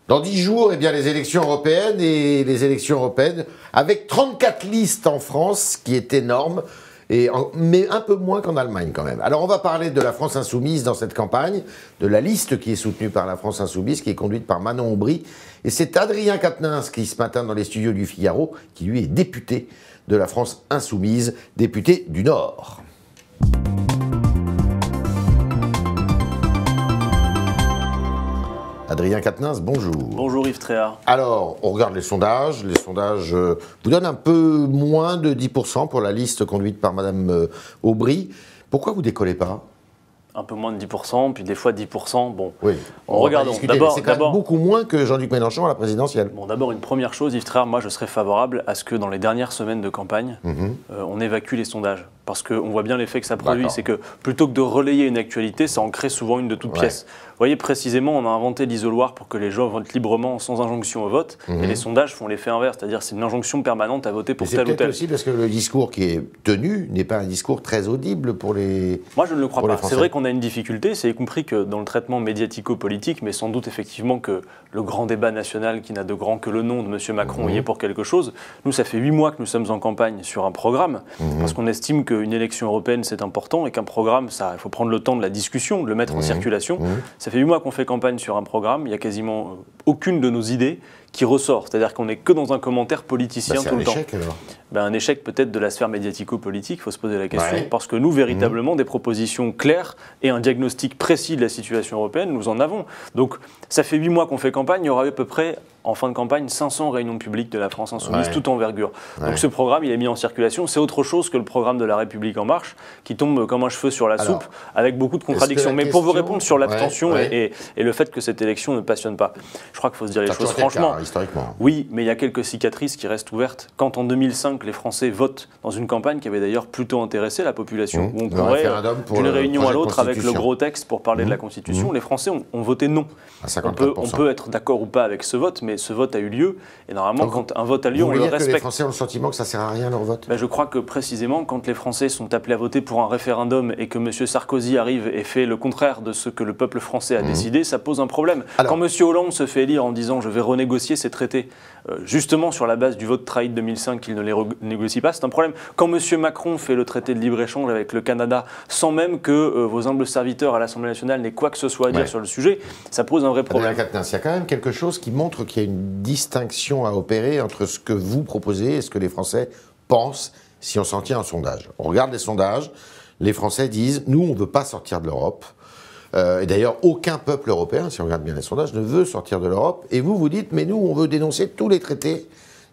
Dans 10 jours, eh bien, les élections européennes avec 34 listes en France, ce qui est énorme, mais un peu moins qu'en Allemagne quand même. Alors on va parler de la France Insoumise dans cette campagne, de la liste qui est soutenue par la France Insoumise, qui est conduite par Manon Aubry. Et c'est Adrien Quatennens qui, ce matin, dans les studios du Figaro, qui lui est député de la France Insoumise, député du Nord. Adrien Quatennens, bonjour. Bonjour Yves Tréhard. Alors, on regarde les sondages. Les sondages vous donnent un peu moins de 10% pour la liste conduite par Madame Aubry. Pourquoi vous décollez pas? Un peu moins de 10%, puis des fois 10%. Bon, oui, regardons. D'abord, c'est quand même beaucoup moins que Jean-Luc Mélenchon à la présidentielle. Bon, d'abord, une première chose, Yves Tréhard, moi je serais favorable à ce que dans les dernières semaines de campagne, on évacue les sondages. Parce qu'on voit bien l'effet que ça produit, c'est que plutôt que de relayer une actualité, ça en crée souvent une de toutes pièces. Vous voyez, précisément, on a inventé l'isoloir pour que les gens votent librement, sans injonction au vote, et les sondages font l'effet inverse, c'est-à-dire c'est une injonction permanente à voter pour tel ou tel. C'est peut-être aussi parce que le discours qui est tenu n'est pas un discours très audible pour les Moi, je ne le crois pas. C'est vrai qu'on a une difficulté, c'est y compris que dans le traitement médiatico-politique, mais sans doute effectivement que le grand débat national qui n'a de grand que le nom de M. Macron y est pour quelque chose. Nous, ça fait 8 mois que nous sommes en campagne sur un programme, parce qu'on estime qu'une élection européenne, c'est important, et qu'un programme, il faut prendre le temps de la discussion, de le mettre en circulation. Ça fait 8 mois qu'on fait campagne sur un programme, il n'y a quasiment aucune de nos idées qui ressort. C'est-à-dire qu'on n'est que dans un commentaire politicien tout le temps. C'est un échec alors. Un échec peut-être de la sphère médiatico-politique, il faut se poser la question, parce que nous, véritablement, des propositions claires et un diagnostic précis de la situation européenne, nous en avons. Donc, ça fait 8 mois qu'on fait campagne, il y aura eu à peu près, en fin de campagne, 500 réunions publiques de la France Insoumise, toute envergure. Donc ce programme, il est mis en circulation, c'est autre chose que le programme de La République En Marche, qui tombe comme un cheveu sur la soupe, avec beaucoup de contradictions. Mais pour vous répondre sur l'abstention et le fait que cette élection ne passionne pas, je crois qu'il faut se dire les choses franchement. Historiquement. Oui, mais il y a quelques cicatrices qui restent ouvertes. Quand en 2005, les Français votent dans une campagne qui avait d'ailleurs plutôt intéressé la population, où on courait d'une réunion à l'autre avec le gros texte pour parler de la Constitution, les Français ont voté non. On peut être d'accord ou pas avec ce vote, mais ce vote a eu lieu, et normalement, quand un vote a lieu, on le respecte. Que les Français ont le sentiment que ça ne sert à rien leur vote? Je crois que précisément, quand les Français sont appelés à voter pour un référendum et que M. Sarkozy arrive et fait le contraire de ce que le peuple français a décidé, ça pose un problème. Alors, quand M. Hollande se fait élire en disant « je vais renégocier ces traités », justement sur la base du vote trahi de 2005 qu'il ne les renégocie pas, c'est un problème. Quand M. Macron fait le traité de libre-échange avec le Canada, sans même que vos humbles serviteurs à l'Assemblée nationale n'aient quoi que ce soit à dire sur le sujet, ça pose un vrai problème. Il y a quand même quelque chose qui montre qu'il y a une distinction à opérer entre ce que vous proposez et ce que les Français pensent si on s'en tient à un sondage. On regarde les sondages, les Français disent « nous, on ne veut pas sortir de l'Europe ». Et d'ailleurs, aucun peuple européen, si on regarde bien les sondages, ne veut sortir de l'Europe. Et vous, vous dites, mais nous, on veut dénoncer tous les traités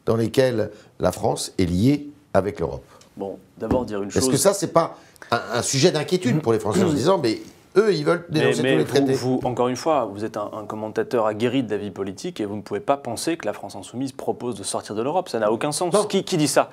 dans lesquels la France est liée avec l'Europe. Bon, d'abord dire une chose... Est-ce que ça, c'est pas un sujet d'inquiétude pour les Français en se disant, mais eux, ils veulent dénoncer tous les traités? Encore une fois, vous êtes un commentateur aguerri de la vie politique et vous ne pouvez pas penser que la France Insoumise propose de sortir de l'Europe. Ça n'a aucun sens. Qui dit ça?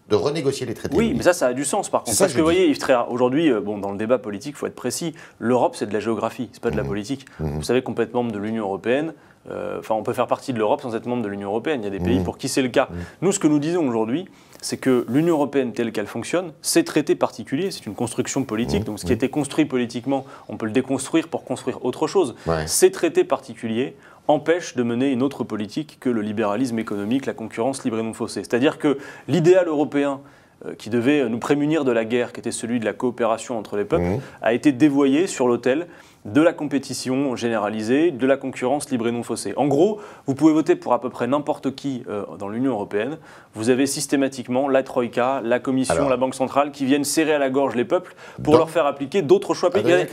De renégocier les traités. Oui, mais ça a du sens par contre. Parce que vous voyez, Yves Tréhard, aujourd'hui, dans le débat politique, il faut être précis, l'Europe c'est de la géographie, c'est pas de la politique. Vous savez qu'on peut être membre de l'Union Européenne, on peut faire partie de l'Europe sans être membre de l'Union Européenne. Il y a des pays pour qui c'est le cas. Nous, ce que nous disons aujourd'hui, c'est que l'Union Européenne telle qu'elle fonctionne, ces traités particuliers, c'est une construction politique, donc ce qui était construit politiquement, on peut le déconstruire pour construire autre chose. Ces traités particuliers empêche de mener une autre politique que le libéralisme économique, la concurrence libre et non faussée. C'est-à-dire que l'idéal européen qui devait nous prémunir de la guerre, qui était celui de la coopération entre les peuples, a été dévoyé sur l'autel de la compétition généralisée, de la concurrence libre et non faussée. En gros, vous pouvez voter pour à peu près n'importe qui dans l'Union européenne. Vous avez systématiquement la Troïka, la Commission, la Banque centrale qui viennent serrer à la gorge les peuples pour leur faire appliquer d'autres choix.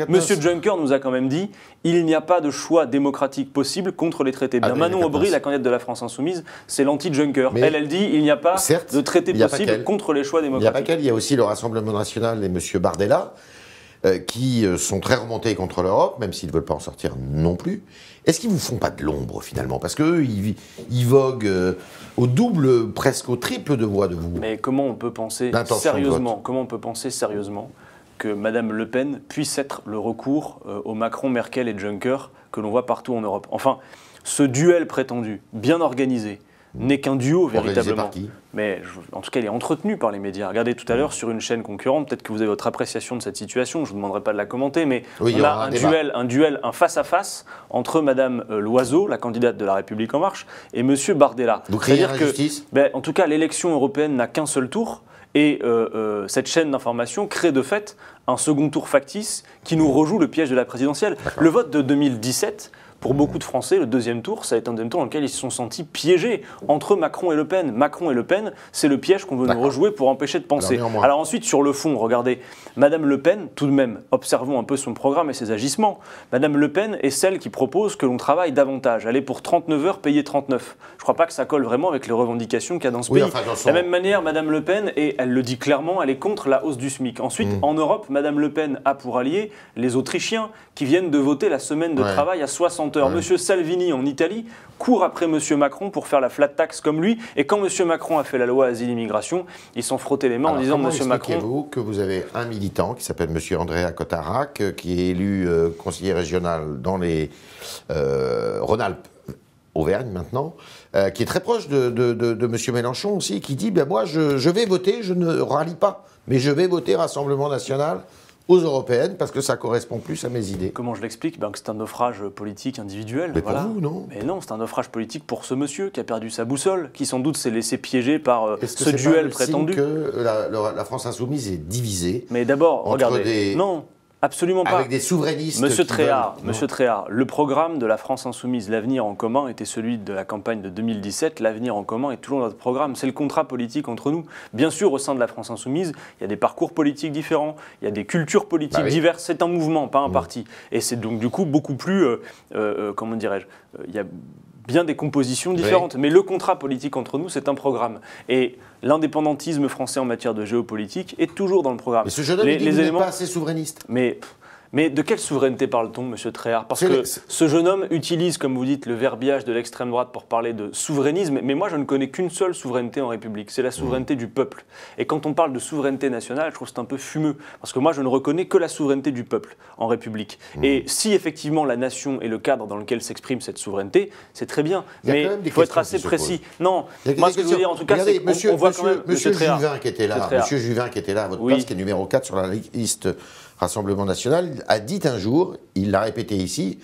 Monsieur Juncker nous a quand même dit il n'y a pas de choix démocratique possible contre les traités. Manon Aubry, la candidate de la France Insoumise, c'est l'anti-Juncker. Elle dit il n'y a pas de traité possible contre les choix démocratiques. Il n'y a pas qu'elle, il y a aussi le Rassemblement national et M. Bardella, qui sont très remontés contre l'Europe, même s'ils ne veulent pas en sortir non plus. Est-ce qu'ils ne vous font pas de l'ombre, finalement? Parce qu'eux, ils voguent au double, presque au triple de voix de vous. Mais comment on peut penser sérieusement que Mme Le Pen puisse être le recours au Macron, Merkel et Juncker que l'on voit partout en Europe? Enfin, ce duel prétendu, bien organisé, n'est qu'un duo véritablement. Par qui? Mais en tout cas, il est entretenu par les médias. Regardez tout à l'heure sur une chaîne concurrente, peut-être que vous avez votre appréciation de cette situation, je ne vous demanderai pas de la commenter, mais on a un face-à-face entre Madame Loiseau, la candidate de La République En Marche, et Monsieur Bardella. Vous criez injustice ? En tout cas, l'élection européenne n'a qu'un seul tour. Et cette chaîne d'information crée de fait un second tour factice qui nous rejoue le piège de la présidentielle. Le vote de 2017, pour beaucoup de Français, le deuxième tour, ça a été un deuxième tour dans lequel ils se sont sentis piégés entre Macron et Le Pen. Macron et Le Pen, c'est le piège qu'on veut nous rejouer pour empêcher de penser. Alors ensuite, sur le fond, regardez, Madame Le Pen, tout de même, observons un peu son programme et ses agissements. Madame Le Pen est celle qui propose que l'on travaille davantage, aller pour 39 heures, payer 39. Je ne crois pas que ça colle vraiment avec les revendications qu'il y a dans ce pays. De la même manière, Madame Le Pen, et elle le dit clairement, elle est contre la hausse du SMIC. Ensuite, en Europe, Madame Le Pen a pour alliés les Autrichiens qui viennent de voter la semaine de travail à 60 heures. Monsieur Salvini en Italie court après Monsieur Macron pour faire la flat tax comme lui. Et quand Monsieur Macron a fait la loi Asile-Immigration, ils s'en frottaient les mains en disant Monsieur Macron. Expliquez-vous que vous avez un militant qui s'appelle Monsieur Andrea Cotarac, qui est élu conseiller régional dans les Rhône-Alpes, Auvergne maintenant, qui est très proche de Monsieur Mélenchon aussi, qui dit moi je vais voter, je ne rallie pas, mais je vais voter Rassemblement National aux européennes parce que ça correspond plus à mes idées. Comment je l'explique? Que c'est un naufrage politique individuel. Mais pour vous, non? Mais non, c'est un naufrage politique pour ce monsieur qui a perdu sa boussole, qui sans doute s'est laissé piéger par ce duel prétendu. Est-ce que c'est pas le signe que la France insoumise est divisée? Mais d'abord, regardez, non. Absolument pas. Avec des souverainistes. Monsieur Tréhard, le programme de la France Insoumise, l'avenir en commun, était celui de la campagne de 2017. L'avenir en commun est toujours notre programme. C'est le contrat politique entre nous. Bien sûr, au sein de la France Insoumise, il y a des parcours politiques différents, il y a des cultures politiques diverses. C'est un mouvement, pas un parti. Et c'est donc du coup beaucoup plus, comment dirais-je, il y a bien des compositions différentes. Mais le contrat politique entre nous, c'est un programme. Et l'indépendantisme français en matière de géopolitique est toujours dans le programme. Mais ce jeune homme n'est pas assez souverainiste. Mais de quelle souveraineté parle-t-on, Monsieur Tréhard? Parce que ce jeune homme utilise, comme vous dites, le verbiage de l'extrême droite pour parler de souverainisme. Mais moi, je ne connais qu'une seule souveraineté en République, c'est la souveraineté du peuple. Et quand on parle de souveraineté nationale, je trouve que c'est un peu fumeux. Parce que moi, je ne reconnais que la souveraineté du peuple en République. Et si effectivement la nation est le cadre dans lequel s'exprime cette souveraineté, c'est très bien. Mais il faut être assez précis. Non, moi, ce que je veux dire, en tout cas, c'est qu'on voit quand même Monsieur Juvin qui était là, Monsieur Juvin qui était là à votre place, qui est numéro 4 sur la liste Rassemblement National, a dit un jour, il l'a répété ici,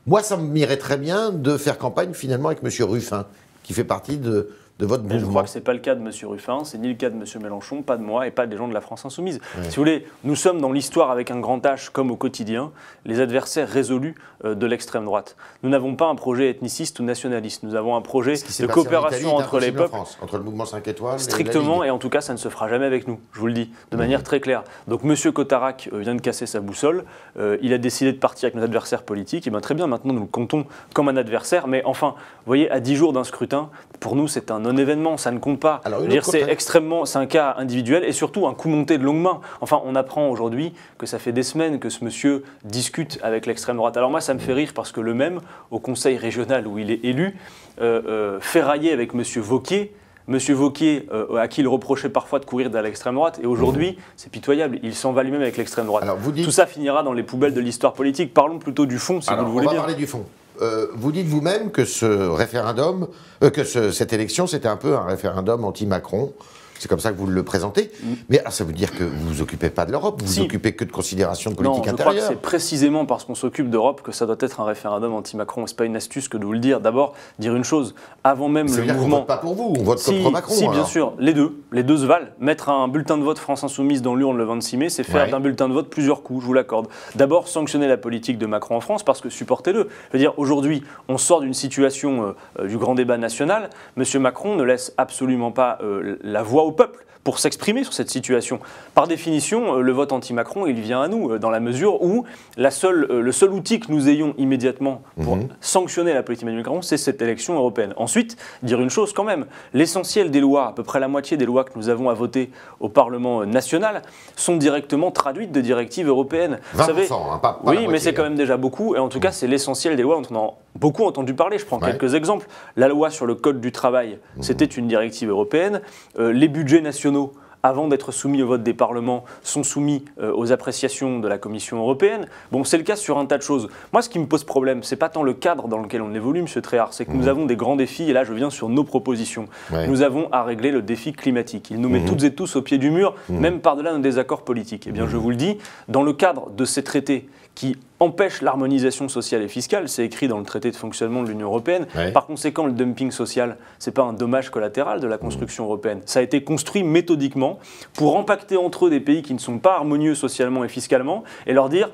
moi ça m'irait très bien de faire campagne finalement avec M. Ruffin, qui fait partie de votre mouvement. Je crois que ce n'est pas le cas de M. Ruffin, c'est ni le cas de M. Mélenchon, pas de moi et pas des gens de la France Insoumise. Si vous voulez, nous sommes dans l'histoire avec un grand H comme au quotidien, les adversaires résolus de l'extrême droite. Nous n'avons pas un projet ethniciste ou nationaliste, nous avons un projet de coopération entre les peuples. Entre le mouvement 5 étoiles strictement, et en tout cas ça ne se fera jamais avec nous, je vous le dis, de manière très claire. Donc M. Cotarac vient de casser sa boussole, il a décidé de partir avec nos adversaires politiques, et bien très bien, maintenant nous le comptons comme un adversaire, mais enfin, vous voyez, à 10 jours d'un scrutin, pour nous c'est un non-événement, ça ne compte pas. C'est un cas individuel et surtout un coup monté de longue main. Enfin, on apprend aujourd'hui que ça fait des semaines que ce monsieur discute avec l'extrême droite. Alors moi, ça me fait rire parce que le même, au conseil régional où il est élu, ferraillait avec monsieur Wauquiez. Monsieur Wauquiez, à qui il reprochait parfois de courir derrière l'extrême droite, et aujourd'hui, c'est pitoyable, il s'en va lui-même avec l'extrême droite. Alors, tout ça finira dans les poubelles de l'histoire politique. Parlons plutôt du fond, si vous le voulez bien. On va parler du fond. Vous dites vous-même que ce référendum, cette élection, c'était un peu un référendum anti-Macron. C'est comme ça que vous le présentez. Mais alors, ça veut dire que vous ne vous occupez pas de l'Europe, vous vous occupez que de considérations de politique intérieure. Je crois que c'est précisément parce qu'on s'occupe d'Europe que ça doit être un référendum anti-Macron. Ce n'est pas une astuce que de vous le dire. D'abord, dire une chose, avant même le mouvement... On vote pas pour vous, on vote contre Macron. Si, bien sûr, les deux se valent. Mettre un bulletin de vote France Insoumise dans l'urne le 26 mai, c'est faire d'un bulletin de vote plusieurs coups, je vous l'accorde. D'abord, sanctionner la politique de Macron en France, parce que supportez-le. Je veux dire, aujourd'hui, on sort d'une situation du grand débat national. Monsieur Macron ne laisse absolument pas la voix au peuple pour s'exprimer sur cette situation. Par définition, le vote anti-Macron, il vient à nous, dans la mesure où le seul outil que nous ayons immédiatement pour sanctionner la politique d'Emmanuel Macron, c'est cette élection européenne. Ensuite, dire une chose quand même, l'essentiel des lois, à peu près la moitié des lois que nous avons à voter au Parlement national, sont directement traduites de directives européennes. 20%, vous savez, pas oui, la moitié, mais c'est quand même déjà beaucoup, et en tout cas, c'est l'essentiel des lois dont on a beaucoup entendu parler. Je prends quelques exemples. La loi sur le code du travail, c'était une directive européenne. Les budgets nationaux, avant d'être soumis au vote des parlements, sont soumis aux appréciations de la Commission européenne. Bon, c'est le cas sur un tas de choses. Moi, ce qui me pose problème, c'est pas tant le cadre dans lequel on évolue, M. Tréhard, c'est que nous avons des grands défis, et là, je viens sur nos propositions. Nous avons à régler le défi climatique. Il nous met toutes et tous au pied du mur, même par-delà nos désaccords politiques. Eh bien, je vous le dis, dans le cadre de ces traités qui empêche l'harmonisation sociale et fiscale, c'est écrit dans le traité de fonctionnement de l'Union européenne. Par conséquent, le dumping social, ce n'est pas un dommage collatéral de la construction européenne. Ça a été construit méthodiquement pour impacter entre eux des pays qui ne sont pas harmonieux socialement et fiscalement et leur dire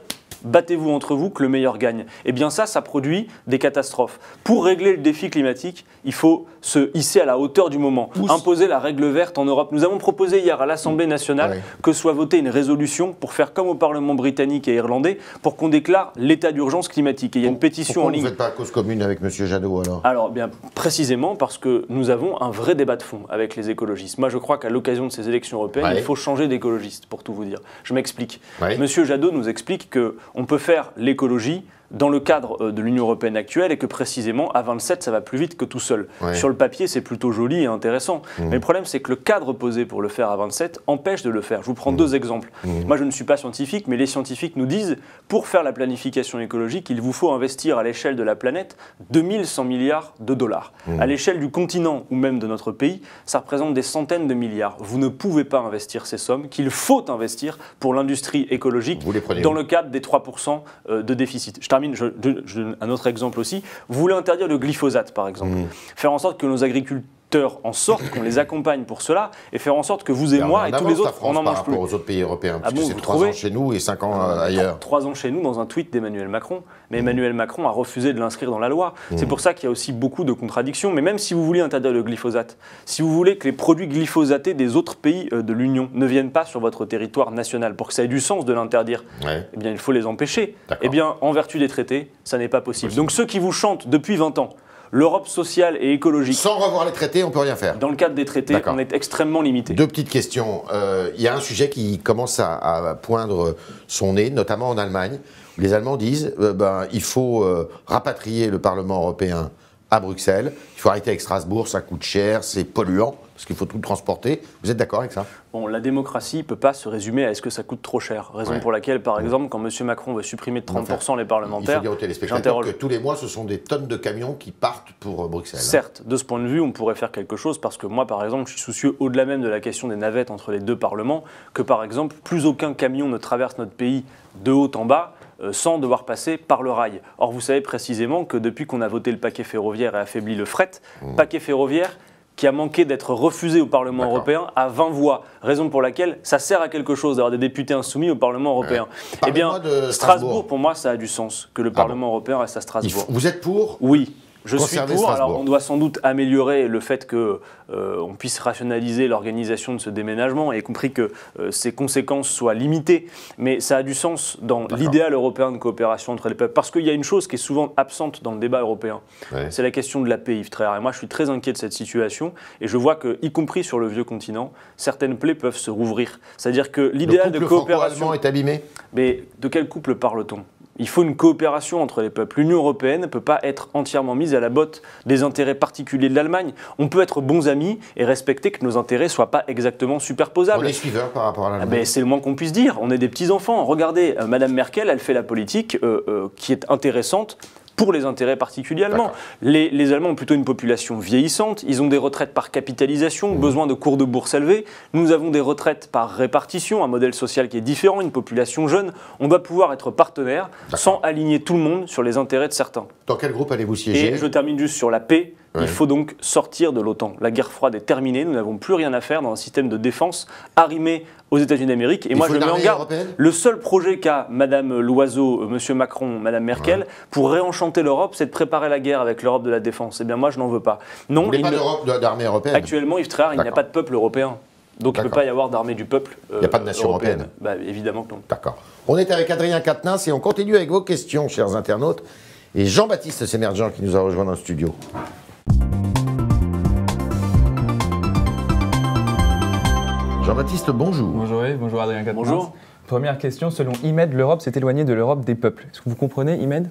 battez-vous entre vous, que le meilleur gagne. Eh bien ça produit des catastrophes. Pour régler le défi climatique, il faut se hisser à la hauteur du moment, imposer la règle verte en Europe. Nous avons proposé hier à l'Assemblée nationale que soit votée une résolution pour faire comme au Parlement britannique et irlandais, pour qu'on déclare l'état d'urgence climatique. Et il y a une pétition en ligne. Pourquoi vous ne faites pas cause commune avec M. Jadot alors ? Alors, bien précisément parce que nous avons un vrai débat de fond avec les écologistes. Moi, je crois qu'à l'occasion de ces élections européennes, il faut changer d'écologiste, pour tout vous dire. Je m'explique. Monsieur Jadot nous explique qu'on peut faire l'écologie dans le cadre de l'Union européenne actuelle et que précisément à 27 ça va plus vite que tout seul. Sur le papier c'est plutôt joli et intéressant, mais le problème c'est que le cadre posé pour le faire à 27 empêche de le faire. Je vous prends deux exemples. Moi je ne suis pas scientifique, mais les scientifiques nous disent pour faire la planification écologique il vous faut investir à l'échelle de la planète 2100 milliards de dollars. À l'échelle du continent ou même de notre pays, ça représente des centaines de milliards. Vous ne pouvez pas investir ces sommes qu'il faut investir pour l'industrie écologique dans le cadre des 3% de déficit. Je termine, je donne un autre exemple aussi. Vous voulez interdire le glyphosate, par exemple. Faire en sorte que nos agriculteurs en sortent, qu'on les accompagne pour cela, et faire en sorte que vous et moi et tous les autres, on n'en mange plus. Par rapport aux autres pays européens, parce que c'est 3 ans chez nous et 5 ans ailleurs. 3 ans chez nous dans un tweet d'Emmanuel Macron, mais Emmanuel Macron a refusé de l'inscrire dans la loi. C'est pour ça qu'il y a aussi beaucoup de contradictions. Mais même si vous voulez interdire le glyphosate, si vous voulez que les produits glyphosatés des autres pays de l'Union ne viennent pas sur votre territoire national, pour que ça ait du sens de l'interdire, eh bien il faut les empêcher. Eh bien, en vertu des traités, ça n'est pas possible. Donc ceux qui vous chantent depuis 20 ans, l'Europe sociale et écologique. Sans revoir les traités, on ne peut rien faire. Dans le cadre des traités, on est extrêmement limité. Deux petites questions. Il y a un sujet qui commence à poindre son nez, notamment en Allemagne. Les Allemands disent il faut rapatrier le Parlement européen à Bruxelles. Il faut arrêter avec Strasbourg, ça coûte cher, c'est polluant, parce qu'il faut tout transporter. Vous êtes d'accord avec ça ? Bon, la démocratie ne peut pas se résumer à est-ce que ça coûte trop cher. Raison pour laquelle, par exemple, quand M. Macron veut supprimer de 30% les parlementaires, il faut dire aux téléspectateurs que tous les mois, ce sont des tonnes de camions qui partent pour Bruxelles. Certes, de ce point de vue, on pourrait faire quelque chose, parce que moi, par exemple, je suis soucieux, au-delà même de la question des navettes entre les deux parlements, que, par exemple, plus aucun camion ne traverse notre pays de haut en bas, sans devoir passer par le rail. Or, vous savez précisément que depuis qu'on a voté le paquet ferroviaire et affaibli le fret, paquet ferroviaire qui a manqué d'être refusé au Parlement européen à 20 voix. Raison pour laquelle ça sert à quelque chose d'avoir des députés insoumis au Parlement européen. Eh bien, Strasbourg, pour moi, ça a du sens que le Parlement européen reste à Strasbourg. Vous êtes pour ? Oui. Je suis pour. Alors, on doit sans doute améliorer le fait qu'on puisse rationaliser l'organisation de ce déménagement, y compris que ses conséquences soient limitées. Mais ça a du sens dans l'idéal européen de coopération entre les peuples. Parce qu'il y a une chose qui est souvent absente dans le débat européen. C'est la question de la paix, Yves Tréhard. Et moi, je suis très inquiet de cette situation. Et je vois que, y compris sur le vieux continent, certaines plaies peuvent se rouvrir. C'est-à-dire que l'idéal de coopération... Le couple franco-allemand est abîmé ? Mais de quel couple parle-t-on ? Il faut une coopération entre les peuples. L'Union européenne ne peut pas être entièrement mise à la botte des intérêts particuliers de l'Allemagne. On peut être bons amis et respecter que nos intérêts ne soient pas exactement superposables. On est suiveurs par rapport à l'Allemagne. C'est le moins qu'on puisse dire. On est des petits-enfants. Regardez, Madame Merkel, elle fait la politique qui est intéressante pour les intérêts particuliers allemands. Les Allemands ont plutôt une population vieillissante, ils ont des retraites par capitalisation, besoin de cours de bourse élevés. Nous avons des retraites par répartition, un modèle social qui est différent, une population jeune. On doit pouvoir être partenaire sans aligner tout le monde sur les intérêts de certains. Dans quel groupe allez-vous siéger ? Et je termine juste sur la paix. Il faut donc sortir de l'OTAN. La guerre froide est terminée, nous n'avons plus rien à faire dans un système de défense arrimé aux États-Unis d'Amérique. Et moi, je mets en garde. Le seul projet qu'a Madame Loiseau, Monsieur Macron, Madame Merkel, pour réenchanter l'Europe, c'est de préparer la guerre avec l'Europe de la défense. Eh bien, moi, je n'en veux pas. Non, il n'y a pas d'armée européenne ? Actuellement, Yves Tréhard, il n'y a pas de peuple européen. Donc, il ne peut pas y avoir d'armée du peuple Il n'y a pas de nation européenne. Évidemment que non. D'accord. On est avec Adrien Quatennens et on continue avec vos questions, chers internautes. Et Jean-Baptiste Sémergent qui nous a rejoint dans le studio. Jean-Baptiste, bonjour. Bonjour Yves, bonjour Adrien Quatennens. Bonjour. Première question, selon IMED, l'Europe s'est éloignée de l'Europe des peuples. Est-ce que vous comprenez IMED ?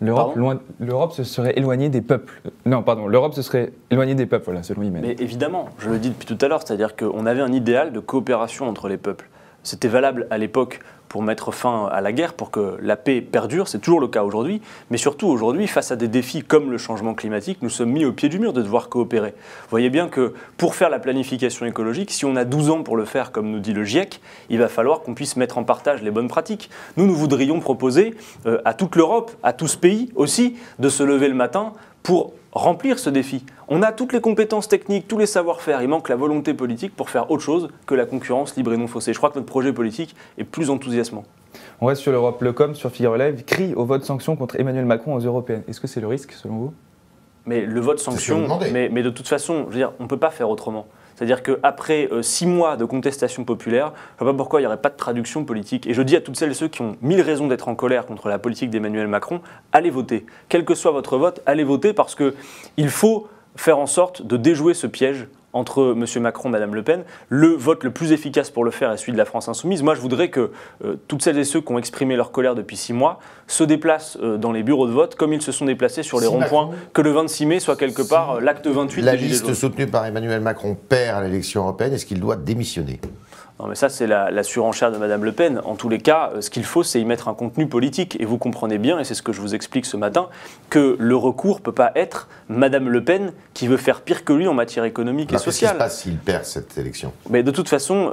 L'Europe se serait éloignée des peuples. Non, pardon, l'Europe se serait éloignée des peuples, voilà, selon Imen. Mais évidemment, je le dis depuis tout à l'heure, c'est-à-dire qu'on avait un idéal de coopération entre les peuples. C'était valable à l'époque pour mettre fin à la guerre, pour que la paix perdure, c'est toujours le cas aujourd'hui, mais surtout aujourd'hui, face à des défis comme le changement climatique, nous sommes mis au pied du mur de devoir coopérer. Vous voyez bien que pour faire la planification écologique, si on a 12 ans pour le faire, comme nous dit le GIEC, il va falloir qu'on puisse mettre en partage les bonnes pratiques. Nous voudrions proposer à toute l'Europe, à tout ce pays aussi, de se lever le matin pour remplir ce défi. On a toutes les compétences techniques, tous les savoir-faire, il manque la volonté politique pour faire autre chose que la concurrence libre et non faussée. Je crois que notre projet politique est plus enthousiasmant. On reste sur l'Europe. Le COM, sur Figaro Live, crie au vote sanction contre Emmanuel Macron aux européennes. Est-ce que c'est le risque, selon vous? Mais le vote sanction, mais de toute façon, je veux dire, on ne peut pas faire autrement. C'est-à-dire qu'après 6 mois de contestation populaire, je ne vois pas pourquoi il n'y aurait pas de traduction politique. Et je dis à toutes celles et ceux qui ont 1000 raisons d'être en colère contre la politique d'Emmanuel Macron, allez voter. Quel que soit votre vote, allez voter parce qu'il faut faire en sorte de déjouer ce piège entre M. Macron et Mme Le Pen. Le vote le plus efficace pour le faire est celui de la France Insoumise. Moi, je voudrais que toutes celles et ceux qui ont exprimé leur colère depuis 6 mois se déplacent dans les bureaux de vote comme ils se sont déplacés sur les ronds-points, que le 26 mai soit quelque part l'acte 28 la des Gilets liste jaunes. soutenue par Emmanuel Macron perd à l'élection européenne, est-ce qu'il doit démissionner? Non mais ça c'est la surenchère de Mme Le Pen. En tous les cas, ce qu'il faut c'est y mettre un contenu politique. Et vous comprenez bien, et c'est ce que je vous explique ce matin, que le recours ne peut pas être Mme Le Pen qui veut faire pire que lui en matière économique et sociale. Qu'est-ce qui se passe s'il perd cette élection? Mais de toute façon,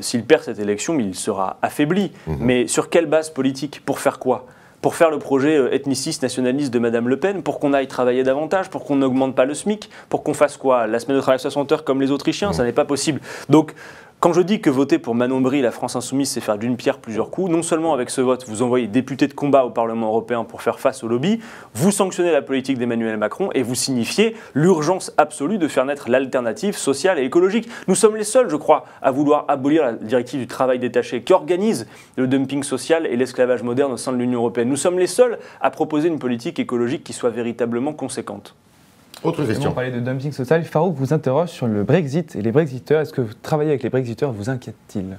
s'il perd cette élection, il sera affaibli. Mais sur quelle base politique? Pour faire quoi? Pour faire le projet ethniciste, nationaliste de Mme Le Pen, pour qu'on aille travailler davantage, pour qu'on n'augmente pas le SMIC, pour qu'on fasse quoi? La semaine de travail 60 heures comme les Autrichiens, ça n'est pas possible. Donc, quand je dis que voter pour Manon Bry, la France Insoumise, c'est faire d'une pierre plusieurs coups, non seulement avec ce vote, vous envoyez députés de combat au Parlement européen pour faire face au lobby, vous sanctionnez la politique d'Emmanuel Macron et vous signifiez l'urgence absolue de faire naître l'alternative sociale et écologique. Nous sommes les seuls, je crois, à vouloir abolir la directive du travail détaché qui organise le dumping social et l'esclavage moderne au sein de l'Union européenne. Nous sommes les seuls à proposer une politique écologique qui soit véritablement conséquente. Autre question. On parlait de dumping social. Farouk vous interroge sur le Brexit et les Brexiteurs. Est-ce que travailler avec les Brexiteurs vous inquiète-t-il?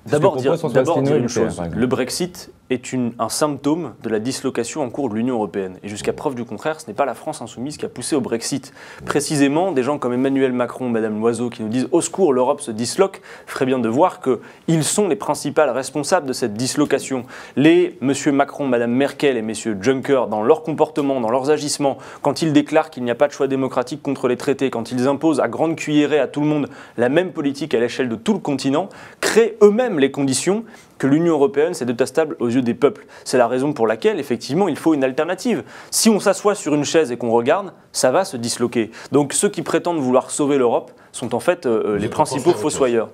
D'abord dire une chose, le Brexit est un symptôme de la dislocation en cours de l'Union européenne. Et jusqu'à preuve du contraire, ce n'est pas la France Insoumise qui a poussé au Brexit. Précisément, des gens comme Emmanuel Macron, Mme Loiseau, qui nous disent « Au secours, l'Europe se disloque », feraient bien de voir qu'ils sont les principaux responsables de cette dislocation. Les M. Macron, Mme Merkel et M. Juncker, dans leur comportement, dans leurs agissements, quand ils déclarent qu'il n'y a pas de choix démocratique contre les traités, quand ils imposent à grande cuillerée à tout le monde la même politique à l'échelle de tout le continent, créent eux-mêmes les conditions que l'Union européenne, c'est détestable aux yeux des peuples. C'est la raison pour laquelle, effectivement, il faut une alternative. Si on s'assoit sur une chaise et qu'on regarde, ça va se disloquer. Donc ceux qui prétendent vouloir sauver l'Europe sont en fait les principaux fossoyeurs.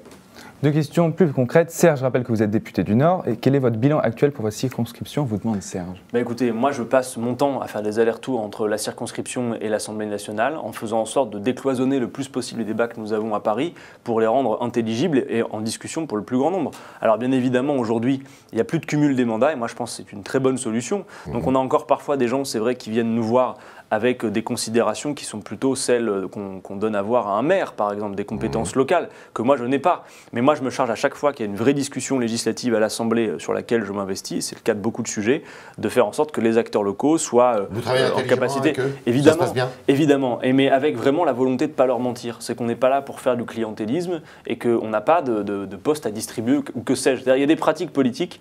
Deux questions plus concrètes. Serge, je rappelle que vous êtes député du Nord. Et quel est votre bilan actuel pour votre circonscription? Vous demande Serge. Écoutez, moi je passe mon temps à faire des allers-retours entre la circonscription et l'Assemblée nationale en faisant en sorte de décloisonner le plus possible les débats que nous avons à Paris pour les rendre intelligibles et en discussion pour le plus grand nombre. Alors bien évidemment, aujourd'hui, il n'y a plus de cumul des mandats et moi je pense que c'est une très bonne solution. Donc on a encore parfois des gens, c'est vrai, qui viennent nous voir avec des considérations qui sont plutôt celles qu'on donne à voir à un maire, par exemple, des compétences locales, que moi je n'ai pas. Mais moi je me charge à chaque fois qu'il y a une vraie discussion législative à l'Assemblée sur laquelle je m'investis, c'est le cas de beaucoup de sujets, de faire en sorte que les acteurs locaux soient en capacité. Avec eux, évidemment, ça se passe bien. Évidemment, mais avec vraiment la volonté de ne pas leur mentir. C'est qu'on n'est pas là pour faire du clientélisme et qu'on n'a pas de poste à distribuer ou que sais-je. Il y a des pratiques politiques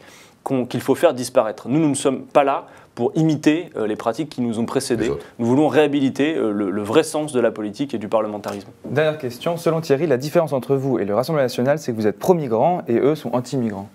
qu'il faut faire disparaître. Nous ne sommes pas là pour imiter les pratiques qui nous ont précédés. Nous voulons réhabiliter le vrai sens de la politique et du parlementarisme. Dernière question. Selon Thierry, la différence entre vous et le Rassemblement national, c'est que vous êtes pro-migrants et eux sont anti-migrants.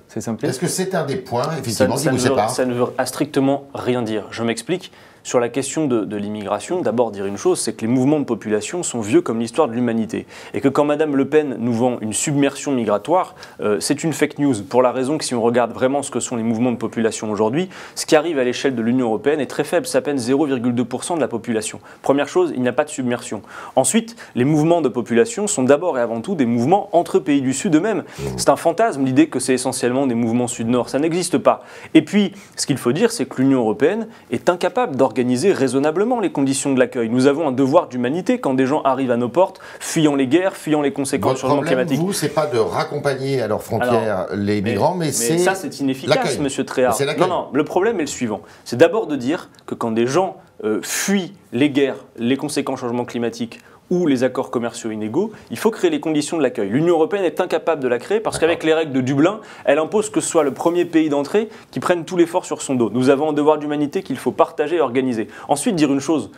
C'est simple. Est-ce que c'est un des points, effectivement, qui vous sépare? Ça ne veut strictement rien dire. Je m'explique. Sur la question de l'immigration, d'abord dire une chose, c'est que les mouvements de population sont vieux comme l'histoire de l'humanité. Et que quand Mme Le Pen nous vend une submersion migratoire, c'est une fake news. Pour la raison que si on regarde vraiment ce que sont les mouvements de population aujourd'hui, ce qui arrive à l'échelle de l'Union européenne est très faible, c'est à peine 0,2% de la population. Première chose, il n'y a pas de submersion. Ensuite, les mouvements de population sont d'abord et avant tout des mouvements entre pays du Sud eux-mêmes. C'est un fantasme l'idée que c'est essentiellement des mouvements Sud-Nord, ça n'existe pas. Et puis, ce qu'il faut dire, c'est que l'Union européenne est incapable d'organiser organiser raisonnablement les conditions de l'accueil. Nous avons un devoir d'humanité quand des gens arrivent à nos portes, fuyant les guerres, fuyant les conséquences du changement climatique. Vous, c'est pas de raccompagner à leurs frontières les migrants, mais c'est ça, c'est inefficace, monsieur Tréhard. Non, le problème est le suivant. C'est d'abord de dire que quand des gens fuient les guerres, les conséquences du changement climatique, ou les accords commerciaux inégaux, il faut créer les conditions de l'accueil. L'Union européenne est incapable de la créer parce qu'avec les règles de Dublin, elle impose que ce soit le premier pays d'entrée qui prenne tout l'effort sur son dos. Nous avons un devoir d'humanité qu'il faut partager et organiser. Ensuite, dire une chose,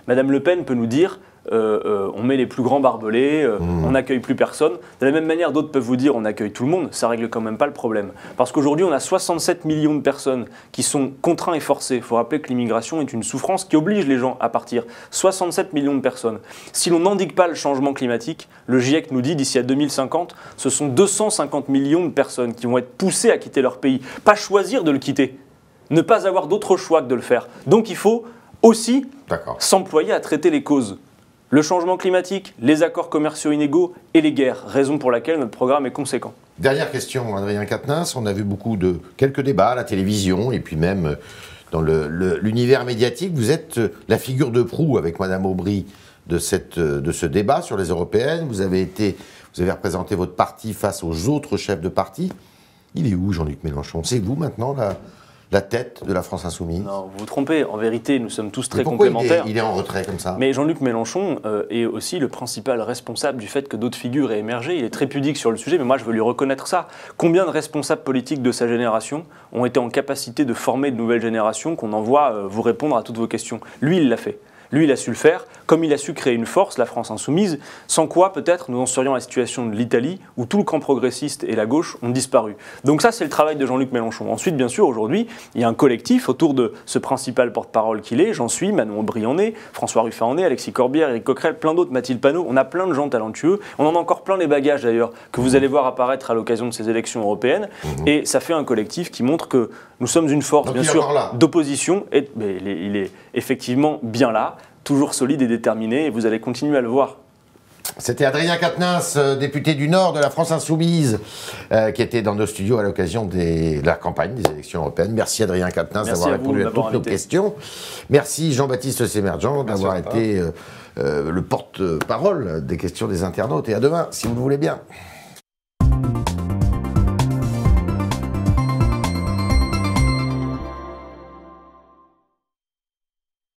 Madame Le Pen peut nous dire on met les plus grands barbelés, on n'accueille plus personne. De la même manière, d'autres peuvent vous dire on accueille tout le monde, ça règle quand même pas le problème. Parce qu'aujourd'hui, on a 67 millions de personnes qui sont contraintes et forcées. Il faut rappeler que l'immigration est une souffrance qui oblige les gens à partir. 67 millions de personnes. Si l'on n'endigue pas le changement climatique, le GIEC nous dit d'ici à 2050, ce sont 250 millions de personnes qui vont être poussées à quitter leur pays. Pas choisir de le quitter, ne pas avoir d'autre choix que de le faire. Donc il faut aussi s'employer à traiter les causes. Le changement climatique, les accords commerciaux inégaux et les guerres, raison pour laquelle notre programme est conséquent. Dernière question, Adrien Quatennens. On a vu quelques débats à la télévision et puis même dans l'univers médiatique. Vous êtes la figure de proue avec Madame Aubry de ce débat sur les européennes. Vous avez représenté votre parti face aux autres chefs de parti. Il est où Jean-Luc Mélenchon? C'est vous maintenant la tête de la France Insoumise? Non, vous vous trompez. En vérité, nous sommes tous très complémentaires. Il est en retrait comme ça? Mais Jean-Luc Mélenchon est aussi le principal responsable du fait que d'autres figures aient émergé. Il est très pudique sur le sujet, mais moi je veux lui reconnaître ça. Combien de responsables politiques de sa génération ont été en capacité de former de nouvelles générations qu'on envoie vous répondre à toutes vos questions? Lui, il l'a fait. Lui, il a su le faire, comme il a su créer une force, la France Insoumise, sans quoi, peut-être, nous en serions à la situation de l'Italie, où tout le camp progressiste et la gauche ont disparu. Donc ça, c'est le travail de Jean-Luc Mélenchon. Ensuite, bien sûr, aujourd'hui, il y a un collectif autour de ce principal porte-parole qu'il est. J'en suis, Manon Aubry en est, François Ruffin en est, Alexis Corbière, Éric Coquerel, plein d'autres, Mathilde Panot. On a plein de gens talentueux. On en a encore plein les bagages, d'ailleurs, que vous allez voir apparaître à l'occasion de ces élections européennes. Et ça fait un collectif qui montre que nous sommes une force, donc, bien sûr, d'opposition. Mais il est effectivement bien là, toujours solide et déterminé, et vous allez continuer à le voir. C'était Adrien Quatennens, député du Nord de la France Insoumise, qui était dans nos studios à l'occasion de la campagne des élections européennes. Merci Adrien Quatennens d'avoir répondu à toutes nos questions. Merci Jean-Baptiste Sémergent d'avoir été le porte-parole des questions des internautes. Et à demain, si vous le voulez bien.